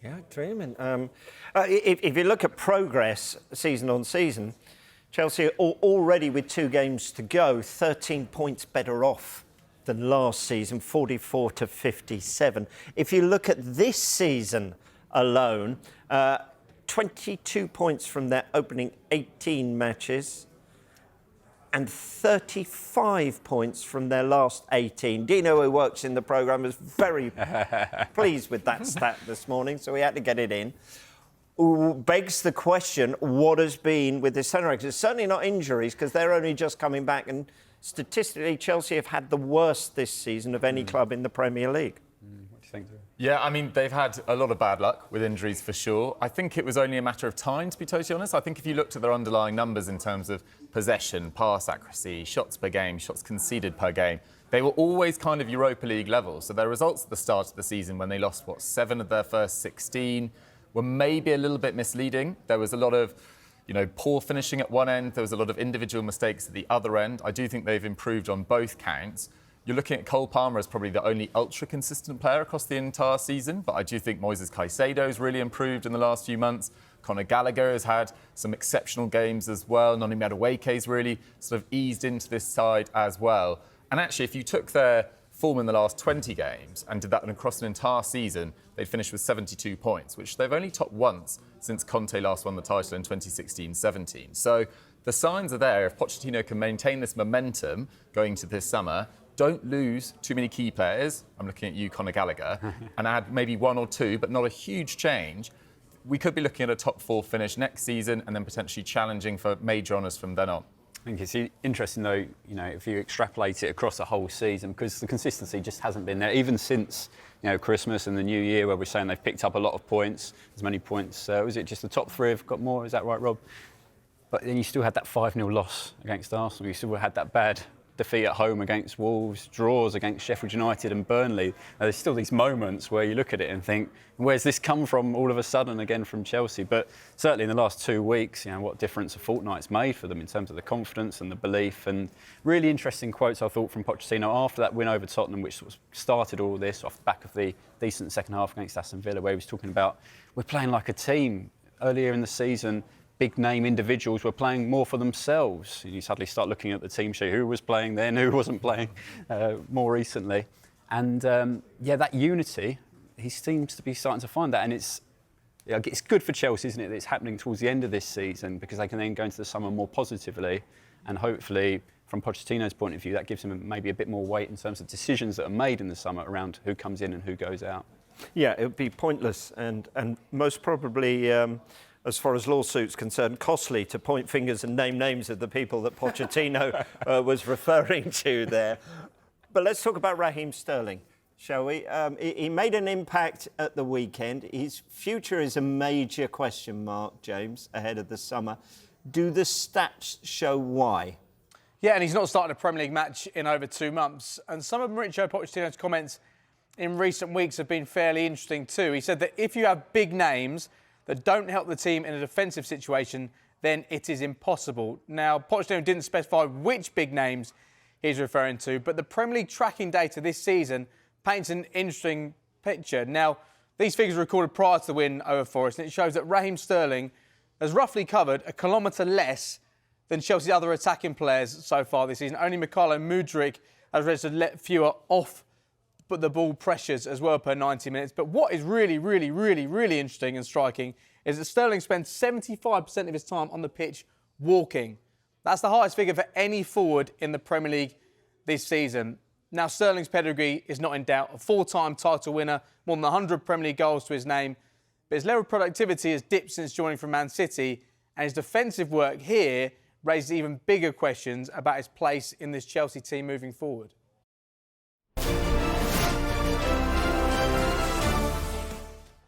Yeah, dreaming. If you look at progress season on season, Chelsea already with 2 games to go, 13 points better off than last season, 44 to 57. If you look at this season alone, 22 points from their opening 18 matches and 35 points from their last 18. Dino, who works in the programme, was very pleased with that stat this morning, so we had to get it in. Begs the question, what has been with the centre-backs? It's certainly not injuries, because they're only just coming back, and statistically, Chelsea have had the worst this season of any club in the Premier League. What do you think, Drew? Yeah, I mean, they've had a lot of bad luck with injuries for sure. I think it was only a matter of time, to be totally honest. I think if you looked at their underlying numbers in terms of possession, pass accuracy, shots per game, shots conceded per game, they were always kind of Europa League level. So their results at the start of the season, when they lost, 7 of their first 16, were maybe a little bit misleading. There was a lot of, poor finishing at one end. There was a lot of individual mistakes at the other end. I do think they've improved on both counts. You're looking at Cole Palmer as probably the only ultra-consistent player across the entire season, but I do think Moises Caicedo's really improved in the last few months. Conor Gallagher has had some exceptional games as well. Noni Madueke's really sort of eased into this side as well. And actually, if you took their form in the last 20 games and did that across an entire season, they'd finish with 72 points, which they've only topped once since Conte last won the title in 2016-17. So the signs are there. If Pochettino can maintain this momentum going to this summer, don't lose too many key players, I'm looking at you, Conor Gallagher, and add maybe 1 or 2, but not a huge change, we could be looking at a top 4 finish next season and then potentially challenging for major honours from then on. I think it's interesting, though, if you extrapolate it across the whole season, because the consistency just hasn't been there, even since, Christmas and the New Year, where we're saying they've picked up a lot of points, as many points. Was it just the top 3 have got more? Is that right, Rob? But then you still had that 5-0 loss against Arsenal. You still had that bad defeat at home against Wolves, draws against Sheffield United and Burnley. There's still these moments where you look at it and think, where's this come from all of a sudden again from Chelsea? But certainly in the last 2 weeks, what difference a fortnight's made for them in terms of the confidence and the belief. And really interesting quotes, I thought, from Pochettino after that win over Tottenham, which sort of started all this off the back of the decent second half against Aston Villa, where he was talking about, we're playing like a team. Earlier in the season, big-name individuals were playing more for themselves. You suddenly start looking at the team sheet, who was playing then, who wasn't playing more recently. And, that unity, he seems to be starting to find that. And it's good for Chelsea, isn't it, that it's happening towards the end of this season, because they can then go into the summer more positively. And hopefully, from Pochettino's point of view, that gives him maybe a bit more weight in terms of decisions that are made in the summer around who comes in and who goes out. Yeah, it would be pointless and most probably... as far as lawsuits concerned, costly to point fingers and name names of the people that Pochettino was referring to there. But let's talk about Raheem Sterling, shall we? He made an impact at the weekend. His future is a major question mark, James, ahead of the summer. Do the stats show why? Yeah, and he's not started a Premier League match in over 2 months. And some of Mauricio Pochettino's comments in recent weeks have been fairly interesting too. He said that if you have big names that don't help the team in a defensive situation, then it is impossible. Now, Pochettino didn't specify which big names he's referring to, but the Premier League tracking data this season paints an interesting picture. Now, these figures were recorded prior to the win over Forest, and it shows that Raheem Sterling has roughly covered a kilometre less than Chelsea's other attacking players so far this season. Only Mykhailo Mudryk has registered fewer off but the ball pressures as well per 90 minutes. But what is really, really, really, really interesting and striking is that Sterling spends 75% of his time on the pitch walking. That's the highest figure for any forward in the Premier League this season. Now, Sterling's pedigree is not in doubt. A 4-time title winner, more than 100 Premier League goals to his name. But his level of productivity has dipped since joining from Man City, and his defensive work here raises even bigger questions about his place in this Chelsea team moving forward.